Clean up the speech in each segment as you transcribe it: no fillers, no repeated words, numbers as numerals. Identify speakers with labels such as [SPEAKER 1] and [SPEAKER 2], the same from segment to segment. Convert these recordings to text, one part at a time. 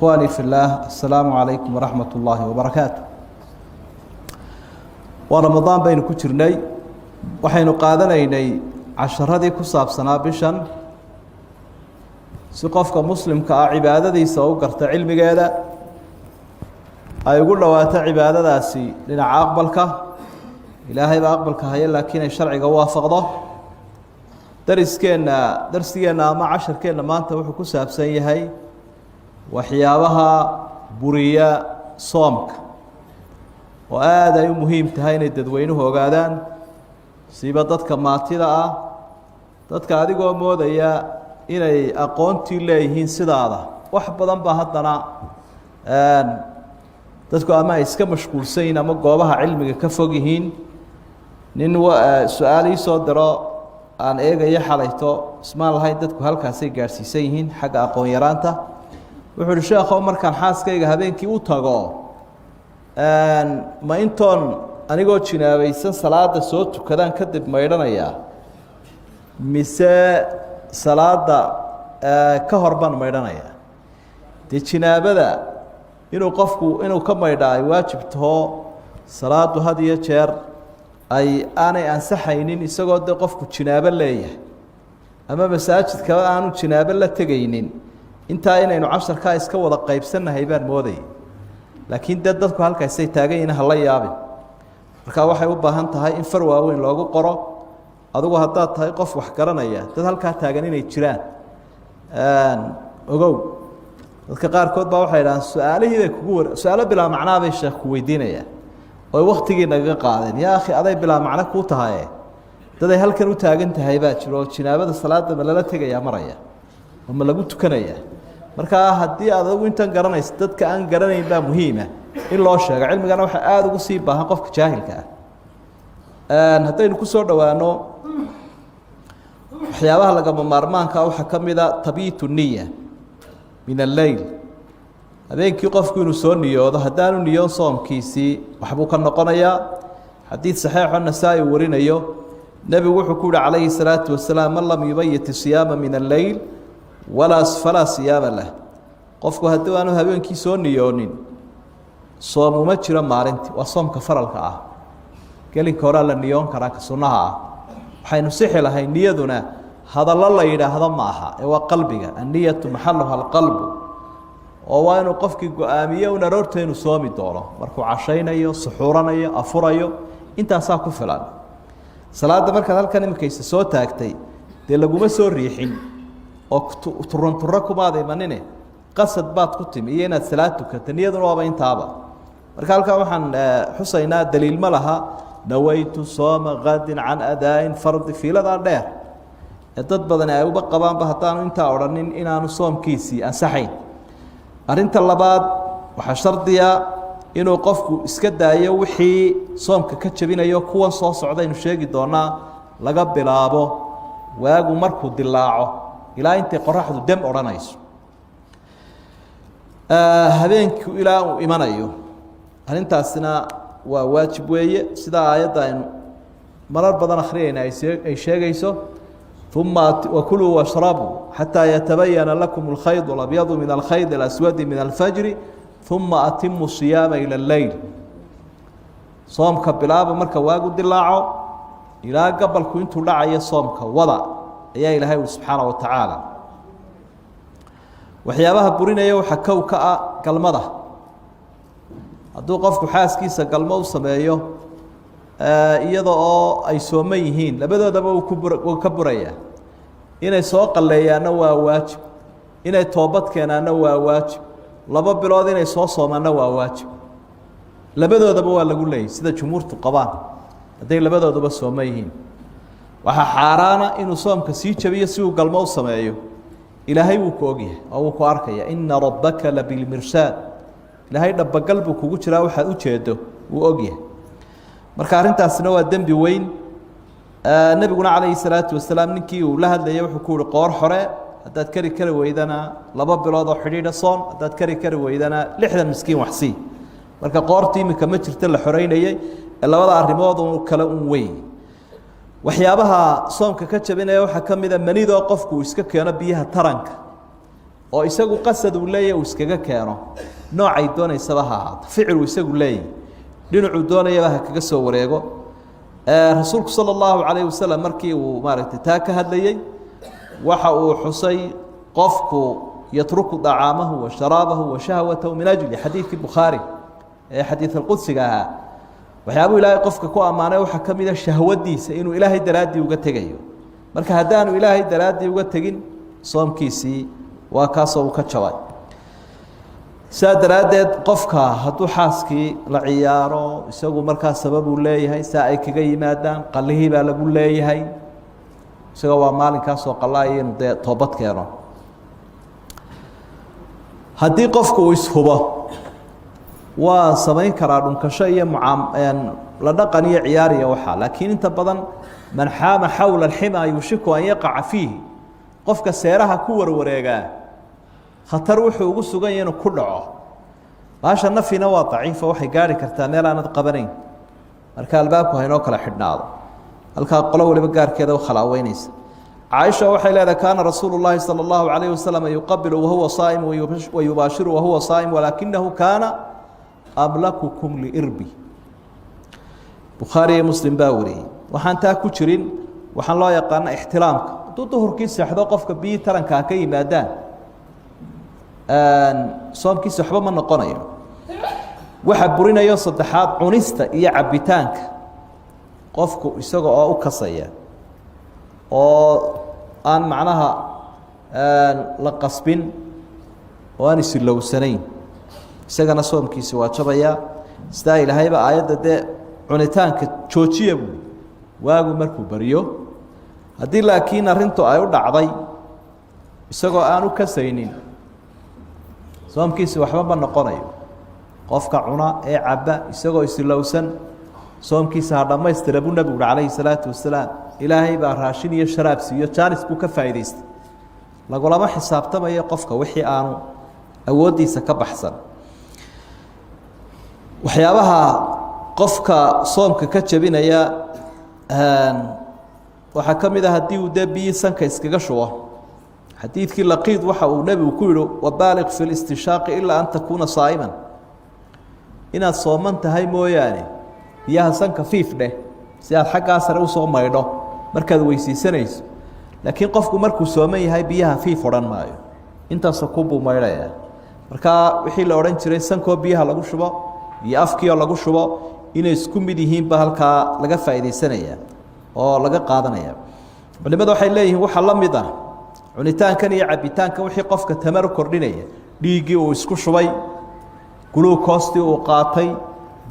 [SPEAKER 1] إخواني في الله السلام عليكم ورحمة الله وبركاته ورمضان بين كترني وحين قادنيني عشرة كساب سنة بشن سقفك مسلم كعبادة دي سوقرت علم جادا أيقول له عبادة داسي لنا عقبلك إلهي بأقبلك هاي لكن الشرع جوافق ضه درس كنا مع 10 كنا ما أنت وحكوا ساب سيهاي وحيابها برية صامك وهذا مهم تهين التدوينه وقادان سيبادتك ماتيدا dadka adigoo moodaya inay aqoontii leeyihiin sidaada wax badan ba hadana dadku ama iska mashquulsan ama goobaha cilmiga ka fog yihiin nin su'aali soo diro aan eegaya xalayto ismaan lahayn dadku halkaas ay gaarsiisan yihiin xagga aqoon yaraanta wuxuu sheekho markaan xaaskayga habeenkii u tago ma intoon anigoo jinaabaysan salaada soo tukadaan kadib maydhanaya mise salaada ka horban maydhanaya de jinaabada inuu ka maydhaa ay waajib taho salaadu had iyo jeer ay aanay ansaxaynin isagoo de qofku jinaabo leeyahay ama masaajidka aanu jinaabo la tegaynin intaa inaynu casharka iska wada qaybsanahay baan mooday laakiin dadku halkaas ay taagan yihiin hal yaabin marka waxay u baahan tahay in far waaweyn loogu qoro adigu haddaad tahay qof wax garanaya dad halkaa taagan inay jiraan ogow dadka qaarkood baa waxay yidhahdaan su-aalihii bay kugu su-aalo bilaa macnaa bay sheekh ku weydiinayaan oo waqtigii nagaga qaadeen yaa akhi aday bilaa macno kuu tahay daday halkan u taagan tahay baa jiro oo jinaabada salaada ma lala tegayaa maraya oo ma lagu tukanayaa marka haddii aad adigu intan garanayso dadka aan garanayn baa muhiima in loo sheego cilmigana waxa aada ugu sii baahan qofka jaahilka haddaynu ku soo dhowaano waxyaabaha lagama maarmaanka waxaa ka mid a tabiitu niya min alleyl habeenkii qofku inuu soo niyoodo haddaanu niyoon soomkiisii waxbuu ka noqonayaa xadiid saxiixo nasaa-i warinayo nebigu wuxuu ku yihi calayhi salaatu wasalaam man lam yubayit siyaama min alleyl falaa siyaama lah qofku haddii aanu habeenkii soo niyoonin soom uma jiro maalintii waa soomka faralka ah gelinka horaa la niyoon karaa ka sunnaha ah waxaynu sixi lahay niyaduna hadallo la yidhaahdo ma aha ee waa qalbiga anniyatu maxaluha alqalbu oo waa inuu qofkii go-aamiyo un aroorta inuu soomi doono markuu cashaynayo suxuuranayo afurayo intaasaa ku filan salaadda markaad halkan imikaysa soo taagtay dee laguma soo riixin oo turanturo kumaad imanine qasad baad ku timi iyo inaad salaad tukato niyaduna waaba intaaba marka halkan waxaan xusaynaa daliil ma laha nawaytu sooma qadin can adaain fardi fiiladaa dheer ee dad badan ay uba qabaanba haddaanu intaa odhanin inaanu soomkiisii ansaxayn arrinta labaad waxaa shardiya inuu qofku iska daayo wixii soomka ka jabinayo kuwan soo socdaynu sheegi doonaa laga bilaabo waagu markuu dilaaco ilaa intay qoraxdu dem odhanayso habeenkii ilaa uu imanayo arrintaasina waa waajib weeye sidaa aayadda aynu marar badan akhriyayna ay sheegayso uma wakuluu washrabuu xataa yatabayana lakum alkhayd alabyadu min alkhayd alaswadi min alfajri uma atimu siyaama ila alleyl soomka bilaaba marka waagu dilaaco ilaa gabalku intuu dhacayo soomka wada ayaa ilaahay ui subxaana wa tacaala waxyaabaha burinaya waxaa kow ka ah galmada hadduu qofku xaaskiisa galmo u sameeyo iyada oo ay sooman yihiin labadoodaba wuu ka burayaa inay soo qalleeyaanna waa waajib inay toobad keenaanna waa waajib 2 bilood inay soo soomaanna waa waajib labadoodaba waa lagu leeyahy sida jumhuurtu qabaan hadday labadooduba sooman yihiin waxaa xaaraana inuu soomka sii jabiyo si uu galmo u sameeyo ilaahay wuu ku ogyahay oo wuu ku arkaya ina rabbaka labilmirsaad ilaahay dhabagal buu kugu jiraa waxaad u jeedo wuu ogyahay marka arrintaasina waa dembi weyn nabiguna calayhi salaatu wasalaam ninkii uu la hadlayay wuxuu ku yihi qoor xore haddaad kari weydana 2 bilood oo xidhiidha soon haddaad kari weydana 60 miskiin waxsii marka qoortii imika ma jirta la xoreynayay labada arrimood kale un weyn waxyaabaha soomka ka jabinaya waxaa ka mid ah manidoo qofku iska keeno biyaha taranka oo isagu qasad uu leeyahay uu iskaga keeno noocay doonaysaba ha ahaato ficil uu isagu leeyahay dhinacuu doonayaba ha kaga soo wareego rasuulku sala allahu calayhi wasalam markii uu maaragtay taa ka hadlayey waxa uu xusay qofku yatruku dacaamahu wa sharaabahu wa shahwatahu min ajli xadiidkii bukhaari ee xadiid alqudsiga ahaa waxyaabuu ilaahay qofka ku ammaanay waxaa ka mid a shahwadiisa inuu ilaahay daraaddii uga tegayo marka haddaanu ilaahay daraaddii uga tegin soomkiisii waa kaasoo uu ka jabay saa daraaddeed qofka hadduu xaaskii la ciyaaro isagu markaa sababuu leeyahay saa ay kaga yimaadaan qallihii baa lagu leeyahay isaga waa maalinkaasoo qallaaya inuu dee toobad keeno haddii qofku uu ishubo waa samayn karaa dhunkasho iyo la dhaqan iyo ciyaar iyo waxaa laakiin inta badan man xaama xawla alximaa yushiku an yaqaca fiihi qofka seeraha ku warwareegaa khatar wuxuu ugu sugan yahay inuu ku dhaco baasha nafina waa daciifa waxay gaari kartaa meel aanad qabanayn marka albaabku haynoo kala xidhnaado halkaa qolo waliba gaarkeeda u khalaaweynaysa caaisha waxay leedahay kaana rasuulu llaahi sala allahu calayhi wasalam yuqabilu wahuwa saa'im wayubaashiru wahuwa saa'im walaakinahu kaana amlakukum liirbi bukhaari iyo muslim baa wariyey waxaan taa ku jirin waxaan loo yaqaana ixtiraamka hadduu duhurkii seexdo qofka biyii tarankaa ka yimaadaan soomkiisa waxba ma noqonayo waxa burinayo saddexaad cunista iyo cabitaanka qofku isaga oo u kasaya oo aan macnaha la qasbin oo aan isilowsanayn isagana soomkiisi waa jabayaa sidaa ilaahayba aayadda dee cunitaanka joojiya buu waagu markuu baryo haddii laakiin arrintu ay u dhacday isagoo aan u kasaynin soomkiisi waxba ma noqonayo qofka cuna ee cabba isagoo isilowsan soomkiisa ha dhammaystira buu nebigu uhi calayhi salaatu wasalaam ilaahay baa raashin iyo sharaab siiyo jaanis buu ka faa'idaystay lagulama xisaabtamayo qofka wixii aanu awooddiisa ka baxsan waxyaabaha qofka soomka ka jabinaya waxaa ka mid ah haddii uu dee biyii sanka iskaga shubo xadiidkii laqiid waxa uu nebigu ku yihi wabaaliq fi listishaaqi ilaa an takuuna saa'iman inaad sooman tahay mooyaane biyaha sanka fiif dheh si aad xaggaa sare usoo maydho markaad weysiisanayso laakiin qofku markuu sooman yahay biyaha fiif odhan maayo intaasoo kunbuu maydhaya markaa wixii la odhan jiray sankoo biyaha lagu shubo iyo afkiioo lagu shubo inay isku mid yihiinba halkaa laga faa'iidaysanaya oo laga qaadanaya culimada waxay leeyihiin waxaa la mid ah cunitaankan iyo cabitaankan wixii qofka tamar kordhinaya dhiiggii uu isku shubay guluukoostii uu qaatay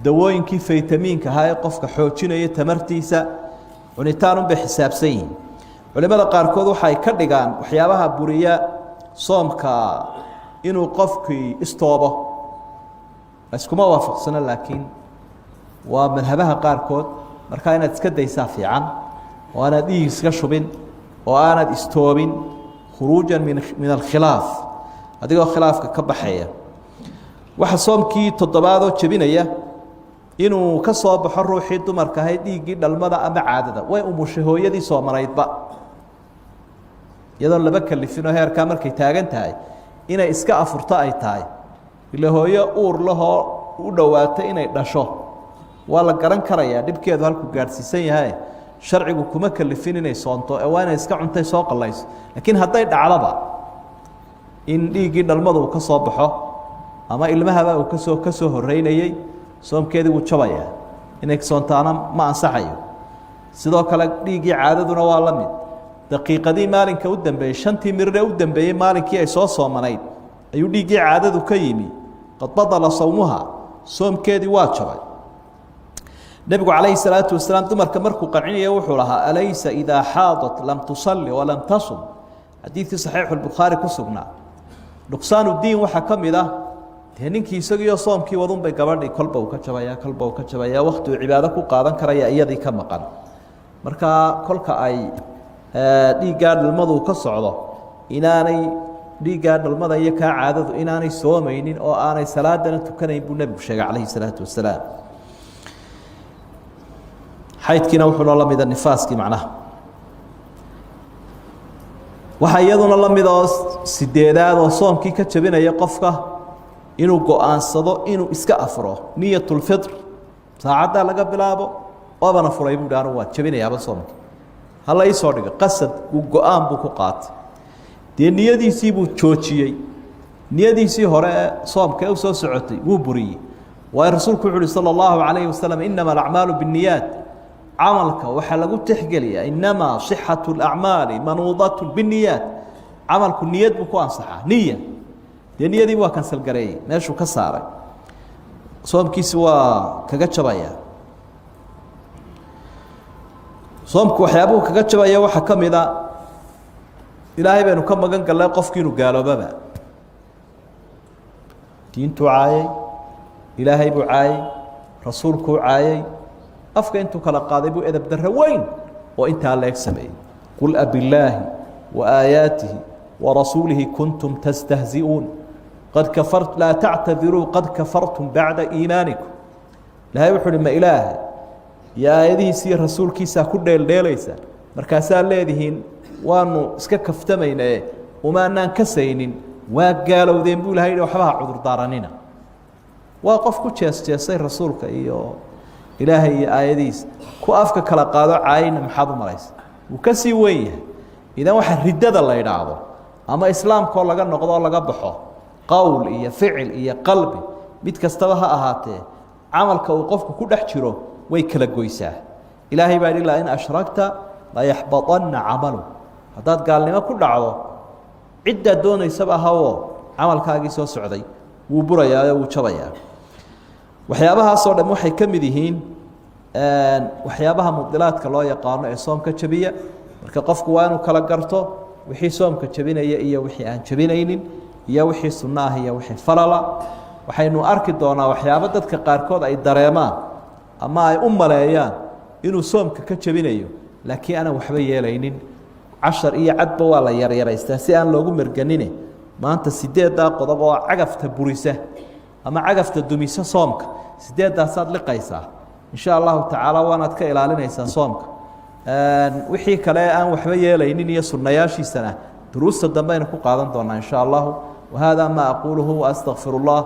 [SPEAKER 1] dawooyinkii faytamiinka ahaa ee qofka xoojinaya tamartiisa cunitaanunbay xisaabsan yihiin culimada qaarkood waxay ka dhigaan waxyaabaha buriya soomka inuu qofkii istoobo iskuma waafaqsano laakiin waa madhabaha qaarkood markaa inaad iska daysaa fiican oo aanaad dhiig iska shubin oo aanaad istoobin khuruujan min alkhilaaf adigoo khilaafka ka baxaya waxa soomkii toddobaadoo jebinaya inuu ka soo baxo ruuxii dumarka ahayd dhiiggii dhalmada ama caadada way umushay hooyadii soomanaydba iyadoon laba kalifinoo heerkaa markay taagan tahay inay iska afurto ay tahay ila hooyo uur lahoo u dhowaatay inay dhasho waa la garan karayaa dhibkeedu halkuu gaadhsiisan yahay sharcigu kuma kalifin inay soonto ee waa inay iska cuntay soo qallayso laakiin hadday dhacdaba in dhiiggii dhalmadu uu ka soo baxo ama ilmahaba uu ka soo horeynayey soomkeedii wuu jabayaa inay soontaana ma ansaxayo sidoo kale dhiiggii caadaduna waa la mid daqiiqadii maalinka u dambeeyey shantii mirre u dambeeyey maalinkii ay soo soomanayd ayuu dhiiggii caadadu ka yimi qad badala sawmuha soomkeedii waa jabay nebigu calayhi salaatu wasalaam dumarka markuu qancinaya wuxuu lahaa alaysa idaa xaadat lam tusalli walam tasum xadiidkii saxiixu lbukhaari ku sugnaa nuqsaanu diin waxaa ka mid ah dee ninkii isagiioo soomkii wadunbay gabadhii kolba uu ka jabayaa kolba uu ka jabayaa wakti uu cibaado ku qaadan karaya iyadii ka maqan markaa kolka ay dhiiggaa dhalmadu ka socdo inaanay dhiiggaa dhalmada iyo kaa caadadu inaanay soomaynin oo aanay salaadana tukanayn buu nebigu sheegay calayhi salaatu wasalaam xaydkiina wuxuu noo la mida nifaaskii macnaha waxaa iyaduna la mid oo sideedaad oo soomkii ka jabinaya qofka inuu go-aansado inuu iska afro niyatulfitr saacaddaa laga bilaabo waabana furay buu dhaanu waa jabinayaaba soomka hala ii soo dhigo qasad uu go-aan buu ku qaatay dee niyadiisii buu joojiyey niyadiisii hore soomka ee u soo socotay wuu buriyey waayo rasuulku wuxuu uhi sala allahu calayhi wasalam inama alacmaalu binniyaat camalka waxaa lagu tixgeliyaa inamaa sixatu lacmaali manuudatu binniyaat camalku niyad buu ku ansaxaa niya dee niyadiibu waa kansalgareeyey meeshuu ka saaray soomkiisi waa kaga jabaya soomku waxyaabuhu kaga jabaya waxaa ka mid a ilaahay baynu ka magan gallay qofki inuu gaaloobaba diintuu caayay ilaahay buu caayay rasuulkuu caayay afka intuu kala qaaday buu edab darro weyn oo intaa leeg sameeyey qul abillaahi wa aayaatihi wa rasuulihi kuntum tastahzi'uun qad kafart laa tactadiruu qad kafartum bacda iimaanikum ilaahay wuxuu uhi ma ilaahay iyo aayadihiisa iyo rasuulkiisaa ku dheeldheelaysa markaasaa leedihiin waanu iska kaftamaynae umaanaan kasaynin waa gaalowdeen buu ilahay yihi waxba ha cudurdaaranina waa qof ku jees-jeesay rasuulka iyo ilaahay iyo aayadihiisa ku afka kala qaado caayina maxaad u maraysa wuu ka sii weyn yahay idan waxa riddada la idhaahdo ama islaamkaoo laga noqdo oo laga baxo qowl iyo ficil iyo qalbi mid kastaba ha ahaatee camalka uu qofku ku dhex jiro way kala goysaa ilaahay baa yidhi laa in ashragta layaxbaطanna camalu haddaad gaalnimo ku dhacdo ciddaad doonaysaba ahawoo camalkaagii soo socday wuu burayaa oo wuu jabayaa waxyaabahaasoo dhan waxay ka mid yihiin waxyaabaha mudilaadka loo yaqaano ee soomka jabiya marka qofku waa inuu kala garto wixii soomka jabinaya iyo wixii aan jabinaynin iyo wixii sunno ah iyo wixii falala waxaynu arki doonaa waxyaabo dadka qaarkood ay dareemaan ama ay u maleeyaan inuu soomka ka jabinayo laakiin aanan waxba yeelaynin cashar iyo cadba waa la yaryaraystaa si aan loogu merganine maanta sideeddaa qodob oo cagafta burisa ama cagafta dumisa soomka sideeddaasaad liqaysaa insha allahu tacaala waanaad ka ilaalinaysaa soomka wixii kale aan waxba yeelaynin iyo sunnayaashiisana duruusta dambe aynu ku qaadan doonaa insha allahu wahaadaa maa aquuluhu waastaqfiru llah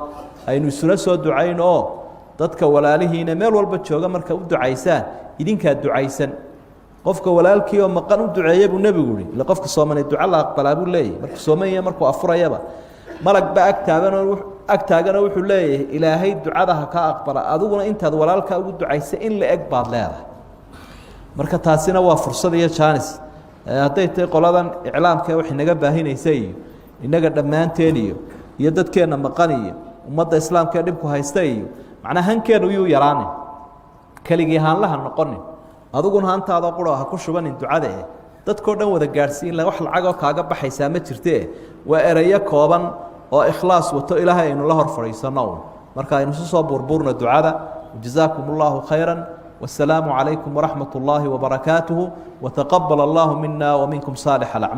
[SPEAKER 1] aynu isuna soo ducayn oo dadka walaalihiina meel walba jooga marka u ducaysaan idinkaa ducaysan qofka walaalkii oo maqan u duceeya buu nebigu yihi ila qofka soomane duca la aqbalaa buu leeyahy markuu soomanya markuu afurayaba malag ba agtaaganoo wuxuu leeyahay ilaahay ducada ha ka aqbala adiguna intaad walaalkaa ugu ducaysa in la eg baad leedahay marka taasina waa fursad iyo jaanis hadday tahay qoladan iclaamka wax inaga baahinaysa iyo inaga dhammaanteen iyo dadkeenna maqan iyo ummadda islaamka ee dhibku haysta iyo macnaa hankeenu yuu yaraanin keligii haanlaha noqonin adiguna hantaada qura ha ku shubanin ducada dadkoo dhan wada gaadhsiin wax lacagoo kaaga baxaysaa ma jirtee waa erayo kooban oo ikhlaas wato ilaahay aynu la hor fadhiisanno un marka aynu isu soo burburno ducada jazaakum allahu khayra والسلام عليكم ورحمة الله وبركاته وتقبل الله منا ومنكم صالح الأعمال